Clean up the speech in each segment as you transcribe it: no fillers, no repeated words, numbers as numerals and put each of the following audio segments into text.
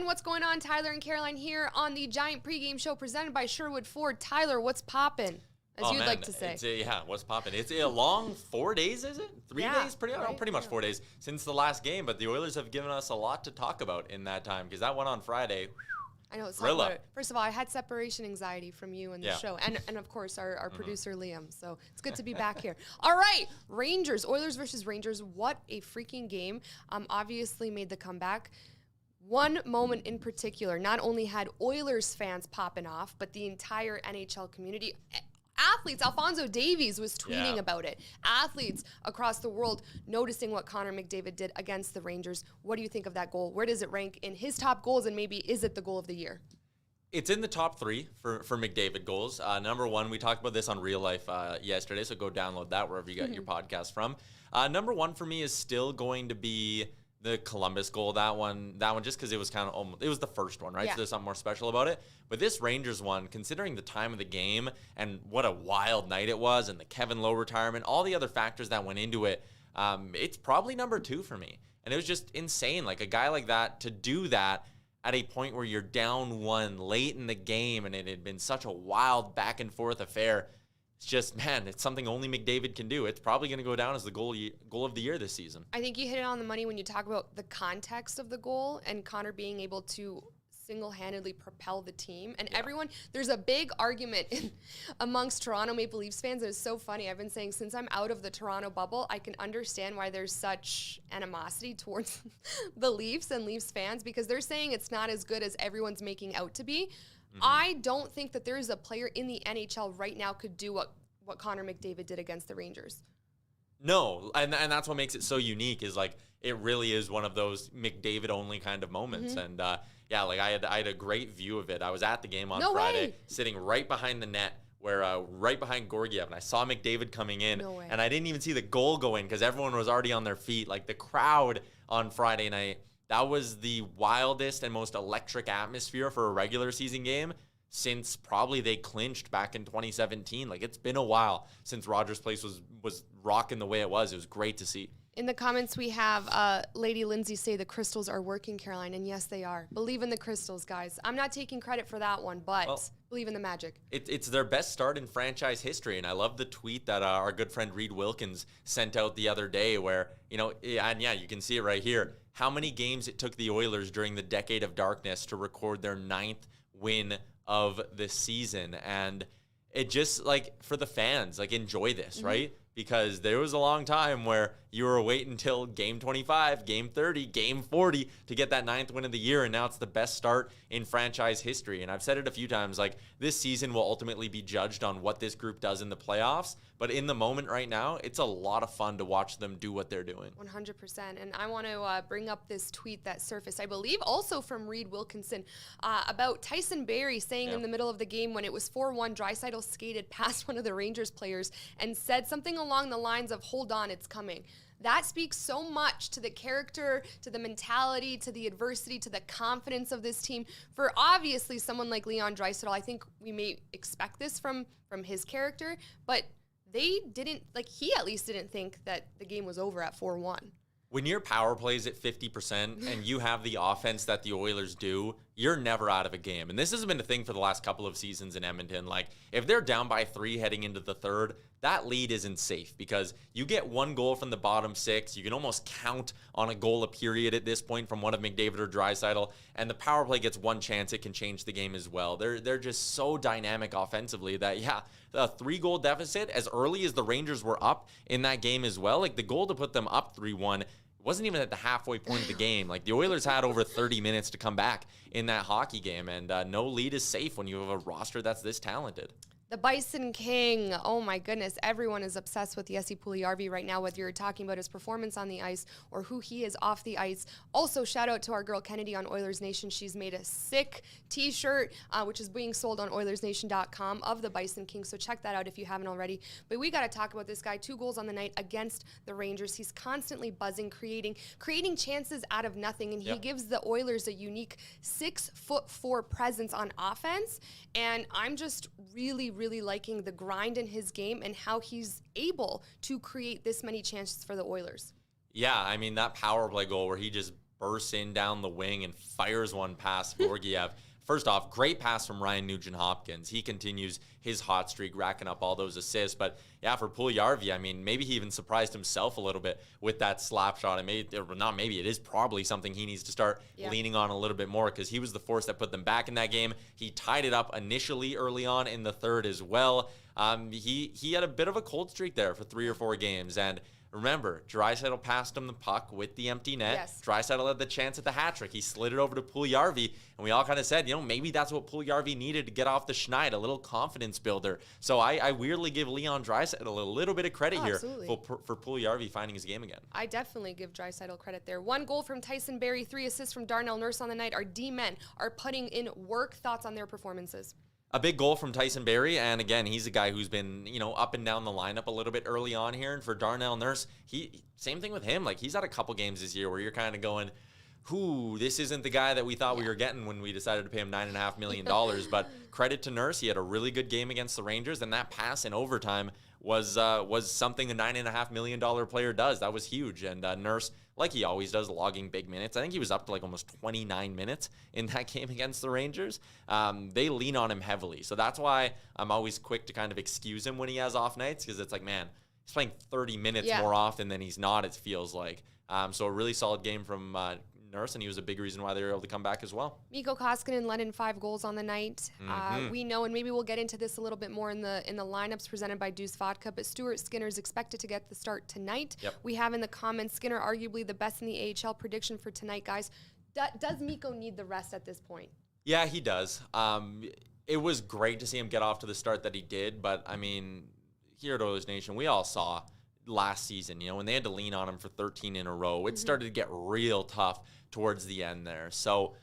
Gentlemen, what's going on? Tyler and Caroline here on the Giant pregame show presented by Sherwood Ford. Tyler, what's poppin'? As you'd like to say. What's poppin'? It's a long 4 days, is it? 3 days? Pretty much 4 days since the last game, but the Oilers have given us a lot to talk about in that time because that went on Friday. I know. First of all, I had separation anxiety from you and the show. And of course, our producer, Liam. So it's good to be back here. All right. Rangers. Oilers versus Rangers. What a freaking game. Obviously made the comeback. One moment in particular, not only had Oilers fans popping off, but the entire NHL community. Athletes, Alphonso Davies was tweeting about it. Athletes across the world noticing what Connor McDavid did against the Rangers. What do you think of that goal? Where does it rank in his top goals, and maybe is it the goal of the year? It's in the top 3 for McDavid goals. Number 1, we talked about this on Real Life yesterday, so go download that wherever you got your podcast from. Number 1 for me is still going to be the Columbus goal. That one just because it was kind of almost, it was the first one, right? Yeah. So there's something more special about it. But this Rangers one, considering the time of the game and what a wild night it was and the Kevin Lowe retirement, all the other factors that went into it, it's probably number 2 for me. And it was just insane. Like a guy like that to do that at a point where you're down 1 late in the game and it had been such a wild back and forth affair. It's just, man, it's something only McDavid can do. It's probably going to go down as the goal of the year this season. I think you hit it on the money when you talk about the context of the goal and Connor being able to single-handedly propel the team. And everyone, there's a big argument amongst Toronto Maple Leafs fans. It's so funny. I've been saying since I'm out of the Toronto bubble, I can understand why there's such animosity towards the Leafs and Leafs fans because they're saying it's not as good as everyone's making out to be. I don't think that there is a player in the NHL right now could do what Connor McDavid did against the Rangers. No, and that's what makes it so unique is like it really is one of those McDavid only kind of moments. And I had a great view of it. I was at the game on Friday, sitting right behind the net where right behind Gorgiev, and I saw McDavid coming in, and I didn't even see the goal go in because everyone was already on their feet. Like the crowd on Friday night, that was the wildest and most electric atmosphere for a regular season game since probably they clinched back in 2017. Like it's been a while since Rogers Place was rocking the way it was. It was great to see. In the comments we have Lady Lindsay say the Crystals are working, Caroline, and yes, they are. Believe in the Crystals, guys. I'm not taking credit for that one, but believe in the Magic. It's their best start in franchise history, and I love the tweet that our good friend Reed Wilkins sent out the other day where, you can see it right here, how many games it took the Oilers during the decade of darkness to record their 9th win of the season. And it just, like, for the fans, like, enjoy this, right? Because there was a long time where you were waiting until game 25, game 30, game 40 to get that 9th win of the year, and now it's the best start in franchise history. And I've said it a few times, like, this season will ultimately be judged on what this group does in the playoffs, but in the moment right now, it's a lot of fun to watch them do what they're doing. 100%. And I want to bring up this tweet that surfaced, I believe, also from Reed Wilkinson, about Tyson Barrie saying in the middle of the game when it was 4-1, Draisaitl skated past one of the Rangers players and said something along the lines of, "Hold on, it's coming." That speaks so much to the character, to the mentality, to the adversity, to the confidence of this team. For obviously someone like Leon Draisaitl, I think we may expect this from his character, but they didn't, like he at least didn't think that the game was over at 4-1. When your power plays at 50% and you have the offense that the Oilers do, you're never out of a game. And this has been a thing for the last couple of seasons in Edmonton. Like, if they're down by 3 heading into the third, that lead isn't safe because you get 1 goal from the bottom 6. You can almost count on a goal a period at this point from one of McDavid or Draisaitl. And the power play gets 1 chance, it can change the game as well. They're just so dynamic offensively that, a 3-goal deficit as early as the Rangers were up in that game as well. Like, the goal to put them up 3-1 wasn't even at the halfway point of the game. Like, the Oilers had over 30 minutes to come back in that hockey game, and no lead is safe when you have a roster that's this talented. The Bison King, oh my goodness, everyone is obsessed with Jesse Puljujarvi right now, whether you're talking about his performance on the ice or who he is off the ice. Also, shout out to our girl Kennedy on Oilers Nation. She's made a sick t-shirt, which is being sold on OilersNation.com of the Bison King, so check that out if you haven't already. But we got to talk about this guy, 2 goals on the night against the Rangers. He's constantly buzzing, creating chances out of nothing, and he gives the Oilers a unique 6'4" presence on offense, and I'm just really liking the grind in his game and how he's able to create this many chances for the Oilers. Yeah, I mean, that power play goal where he just bursts in down the wing and fires one past Georgiev. First off, great pass from Ryan Nugent-Hopkins. He continues his hot streak, racking up all those assists. But yeah, for Puljujarvi, I mean, maybe he even surprised himself a little bit with that slap shot. It is probably something he needs to start leaning on a little bit more, because he was the force that put them back in that game. He tied it up initially early on in the third as well. He had a bit of a cold streak there for 3 or 4 games, and remember, Draisaitl passed him the puck with the empty net. Yes. Draisaitl had the chance at the hat trick. He slid it over to Puljujarvi, and we all kind of said, maybe that's what Puljujarvi needed to get off the schneid, a little confidence builder. So I weirdly give Leon Draisaitl a little bit of credit here for Puljujarvi finding his game again. I definitely give Draisaitl credit there. 1 goal from Tyson Barrie, 3 assists from Darnell Nurse on the night. Our D-men are putting in work. Thoughts on their performances? A big goal from Tyson Barrie, and again, he's a guy who's been, up and down the lineup a little bit early on here. And for Darnell Nurse, same thing with him. Like, he's had a couple games this year where you're kind of going, this isn't the guy that we thought we were getting when we decided to pay him $9.5 million. But credit to Nurse, he had a really good game against the Rangers, and that pass in overtime was something the $9.5 million player does. That was huge. And Nurse, like he always does, logging big minutes. I think he was up to like almost 29 minutes in that game against the Rangers. They lean on him heavily. So that's why I'm always quick to kind of excuse him when he has off nights, because it's like, man, he's playing 30 minutes more often than he's not, it feels like. So a really solid game from Nurse, and he was a big reason why they were able to come back as well. Mikko Koskinen led in 5 goals on the night. We know, and maybe we'll get into this a little bit more in the lineups presented by Deuce Vodka, but Stuart Skinner is expected to get the start tonight. Yep. We have in the comments, Skinner arguably the best in the AHL. Prediction for tonight, guys. Does Mikko need the rest at this point? Yeah, he does. It was great to see him get off to the start that he did, but I mean, here at Oilers Nation, we all saw last season, when they had to lean on him for 13 in a row, it started to get real tough towards the end there. So,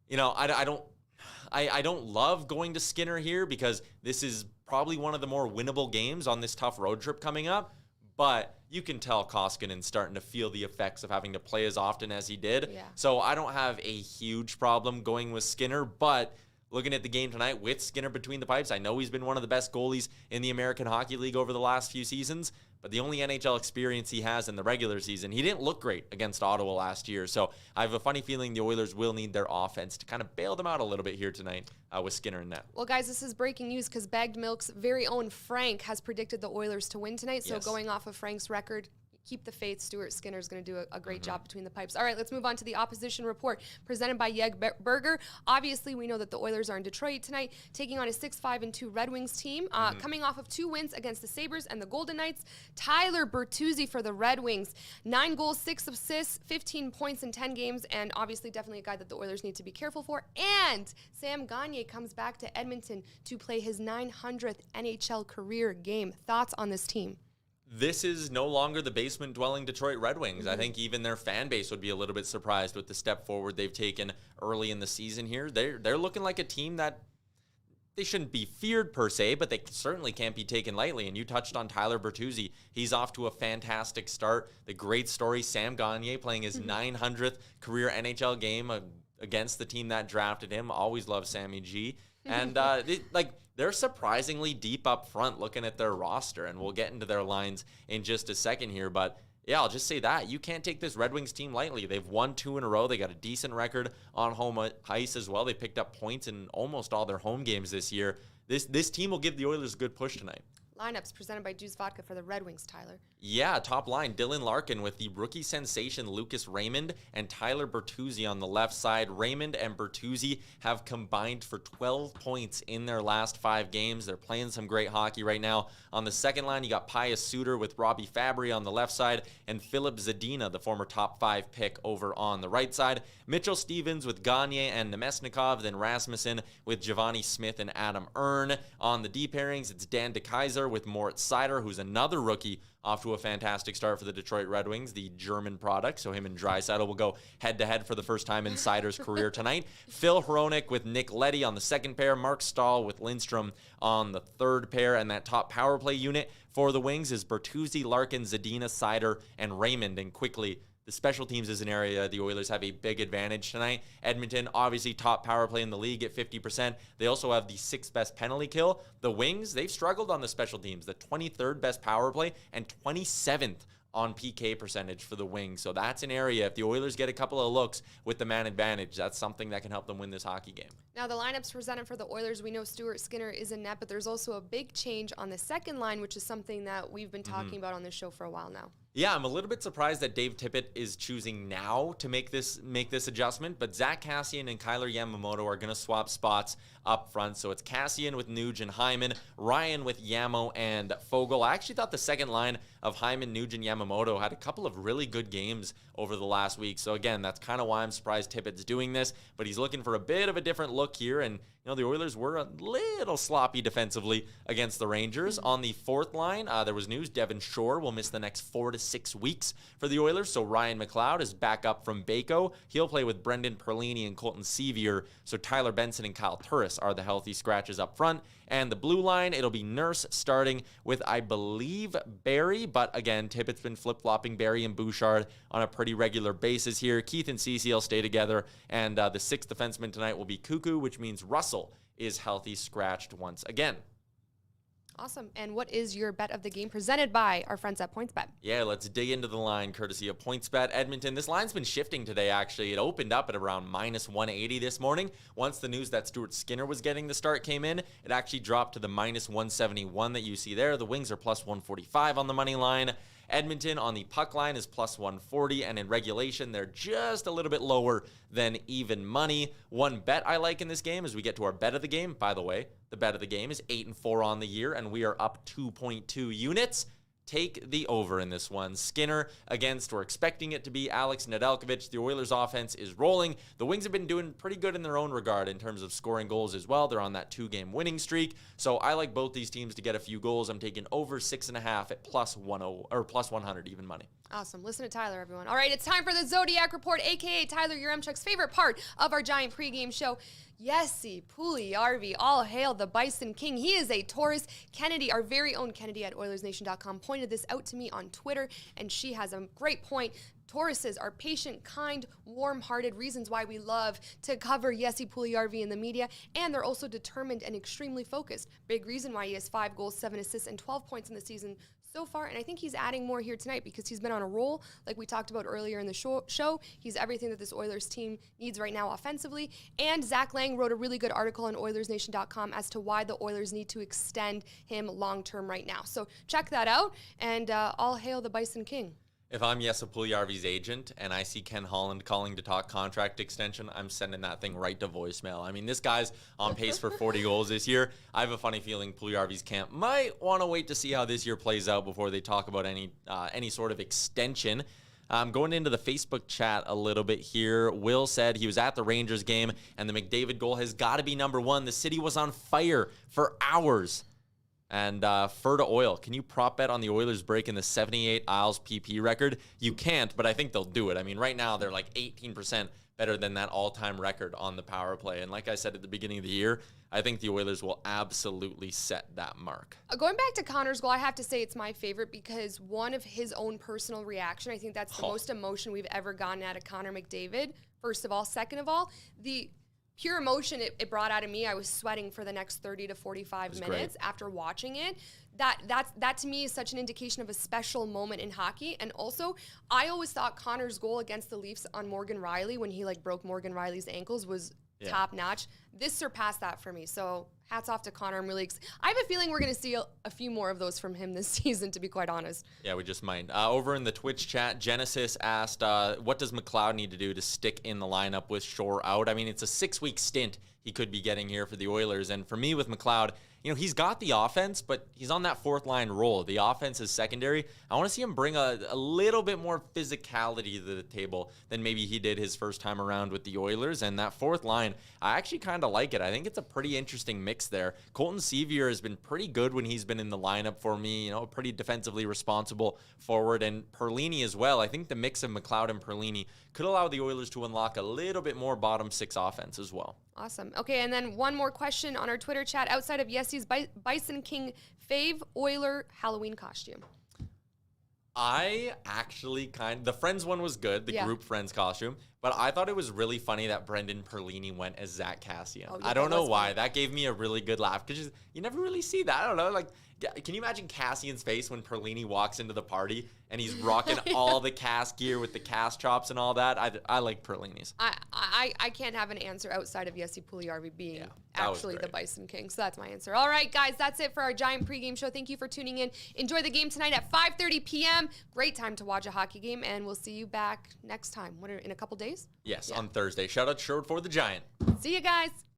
I don't love going to Skinner here, because this is probably one of the more winnable games on this tough road trip coming up. But you can tell Koskinen's starting to feel the effects of having to play as often as he did. Yeah. So I don't have a huge problem going with Skinner, but looking at the game tonight with Skinner between the pipes, I know he's been one of the best goalies in the American Hockey League over the last few seasons, but the only NHL experience he has in the regular season, he didn't look great against Ottawa last year. So I have a funny feeling the Oilers will need their offense to kind of bail them out a little bit here tonight with Skinner in net. Well, guys, this is breaking news, because Bagged Milk's very own Frank has predicted the Oilers to win tonight. So going off of Frank's record, keep the faith. Stuart Skinner is going to do a great job between the pipes. All right, let's move on to the opposition report presented by Yeg Burger. Obviously, we know that the Oilers are in Detroit tonight, taking on a 6-5-2 Red Wings team. Coming off of 2 wins against the Sabres and the Golden Knights. Tyler Bertuzzi for the Red Wings. 9 goals, 6 assists, 15 points in 10 games, and obviously definitely a guy that the Oilers need to be careful for. And Sam Gagner comes back to Edmonton to play his 900th NHL career game. Thoughts on this team? This is no longer the basement-dwelling Detroit Red Wings. I think even their fan base would be a little bit surprised with the step forward they've taken early in the season here. They're looking like a team that they shouldn't be feared per se, but they certainly can't be taken lightly. And you touched on Tyler Bertuzzi. He's off to a fantastic start. The great story, Sam Gagner playing his 900th career NHL game against the team that drafted him. Always love Sammy G. And they're surprisingly deep up front looking at their roster, and we'll get into their lines in just a second here. But yeah, I'll just say that. You can't take this Red Wings team lightly. They've won 2 in a row. They got a decent record on home ice as well. They picked up points in almost all their home games this year. This team will give the Oilers a good push tonight. Lineups presented by Deuce Vodka for the Red Wings, Tyler. Yeah, top line, Dylan Larkin with the rookie sensation Lucas Raymond and Tyler Bertuzzi on the left side. Raymond and Bertuzzi have combined for 12 points in their last 5 games. They're playing some great hockey right now. On the second line, you got Pius Suter with Robbie Fabry on the left side and Philip Zadina, the former top 5 pick, over on the right side. Mitchell Stevens with Gagner and Nemesnikov, then Rasmussen with Giovanni Smith and Adam Ern. On the D pairings, it's Dan DeKaiser with Moritz Seider, who's another rookie off to a fantastic start for the Detroit Red Wings, the German product. So him and Draisaitl will go head-to-head for the first time in Seider's career tonight. Phil Hronik with Nick Leddy on the second pair. Mark Stahl with Lindstrom on the third pair. And that top power play unit for the Wings is Bertuzzi, Larkin, Zadina, Seider, and Raymond. And quickly, the special teams is an area the Oilers have a big advantage tonight. Edmonton, obviously top power play in the league at 50%. They also have the 6th best penalty kill. The Wings, they've struggled on the special teams. The 23rd best power play and 27th on PK percentage for the Wings. So that's an area, if the Oilers get a couple of looks with the man advantage, that's something that can help them win this hockey game. Now, the lineups presented for the Oilers, we know Stuart Skinner is in net, but there's also a big change on the second line, which is something that we've been talking about on this show for a while now. Yeah, I'm a little bit surprised that Dave Tippett is choosing now to make this adjustment, but Zach Kassian and Kyler Yamamoto are going to swap spots up front. So it's Kassian with Nuge and Hyman, Ryan with Yamo and Fogle. I actually thought the second line of Hyman, Nuge, and Yamamoto had a couple of really good games over the last week. So again, that's kind of why I'm surprised Tippett's doing this, but he's looking for a bit of a different look here. And the Oilers were a little sloppy defensively against the Rangers. On the fourth line, there was news Devin Shore will miss the next 4 to 6 weeks for the Oilers. So Ryan McLeod is back up from Bako. He'll play with Brendan Perlini and Colton Sevier. So Tyler Benson and Kyle Turris are the healthy scratches up front. And the blue line, it'll be Nurse starting with, I believe, Barry. But again, Tippett's been flip-flopping Barry and Bouchard on a pretty regular basis here. Keith and Cece will stay together. And the sixth defenseman tonight will be Cuckoo, which means Russell is healthy scratched once again. Awesome. And what is your bet of the game presented by our friends at PointsBet? Yeah, let's dig into the line courtesy of PointsBet. Edmonton, this line's been shifting today, actually. It opened up at around minus 180 this morning. Once the news that Stuart Skinner was getting the start came in, it actually dropped to the minus 171 that you see there. The Wings are plus 145 on the money line. Edmonton on the puck line is plus 140, and in regulation, they're just a little bit lower than even money. One bet I like in this game as we get to our bet of the game. By the way, the bet of the game is 8-4 on the year, and we are up 2.2 units. Take the over in this one. Skinner against, we're expecting it to be Alex Nedeljkovic. The Oilers offense is rolling. The Wings have been doing pretty good in their own regard in terms of scoring goals as well. They're on that 2-game winning streak. So I like both these teams to get a few goals. I'm taking over 6.5 at plus 100 or plus 100 even money. Awesome. Listen to Tyler, everyone. All right, it's time for the Zodiac Report, a.k.a. Tyler Yaremchuk's favorite part of our giant pregame show. Jesse Puljujarvi, all hail the Bison King. He is a Taurus. Kennedy, our very own Kennedy at OilersNation.com, pointed this out to me on Twitter, and she has a great point. Tauruses are patient, kind, warm-hearted, reasons why we love to cover Jesse Puljujarvi in the media, and they're also determined and extremely focused. Big reason why he has 5 goals, 7 assists, and 12 points in the season so far, and I think he's adding more here tonight because he's been on a roll, like we talked about earlier in the show. He's everything that this Oilers team needs right now offensively, and Zach Lang wrote a really good article on OilersNation.com as to why the Oilers need to extend him long-term right now. So check that out, and all hail the Bison King. If I'm Jesse Puljujarvi's agent and I see Ken Holland calling to talk contract extension, I'm sending that thing right to voicemail. I mean, this guy's on pace for 40 goals this year. I have a funny feeling Puljujarvi's camp might want to wait to see how this year plays out before they talk about any sort of extension. Going into the Facebook chat a little bit here, Will said he was at the Rangers game and the McDavid goal has got to be number 1. The city was on fire for hours. And Fur to Oil, can you prop bet on the Oilers breaking the 78 Isles PP record? You can't, but I think they'll do it. I mean, right now they're like 18% better than that all-time record on the power play. And like I said at the beginning of the year, I think the Oilers will absolutely set that mark. Going back to Connor's goal, I have to say it's my favorite because one of his own personal reaction, I think that's the most emotion we've ever gotten out of Connor McDavid, first of all. Second of all, the pure emotion it brought out of me. I was sweating for the next 30 to 45 minutes after watching it. That to me is such an indication of a special moment in hockey. And also, I always thought Connor's goal against the Leafs on Morgan Rielly when he broke Morgan Rielly's ankles was top notch. This surpassed that for me. So hats off to Connor. I'm really I have a feeling we're going to see a few more of those from him this season, to be quite honest. Yeah, we just might. Over in the Twitch chat, Genesis asked, what does McLeod need to do to stick in the lineup with Shore out? I mean, it's a 6-week stint he could be getting here for the Oilers. And for me with McLeod, he's got the offense, but he's on that fourth line role. The offense is secondary. I want to see him bring a little bit more physicality to the table than maybe he did his first time around with the Oilers. And that fourth line, I actually kind of like it. I think it's a pretty interesting mix there. Colton Sevier has been pretty good when he's been in the lineup for me, a pretty defensively responsible forward. And Perlini as well. I think the mix of McLeod and Perlini could allow the Oilers to unlock a little bit more bottom 6 offense as well. Awesome. Okay, and then one more question on our Twitter chat. Outside of Jesse's Bison King fave Oiler Halloween costume. I actually the Friends one was good, the group Friends costume, But I thought it was really funny that Brendan Perlini went as Zach Cassian. Oh, yeah, I don't that know was why. funny. That gave me a really good laugh because you never really see that. I don't know. Like, can you imagine Cassian's face when Perlini walks into the party and he's rocking all the cast gear with the cast chops and all that? I like Perlini's. I can't have an answer outside of Jesse Puljujärvi being that was actually the great. Bison King. So that's my answer. All right, guys, that's it for our Giant pregame show. Thank you for tuning in. Enjoy the game tonight at 5:30 p.m. Great time to watch a hockey game, and we'll see you back next time. In a couple days? Yes, on Thursday. Shout out to Sherwood for the Giant. See you guys.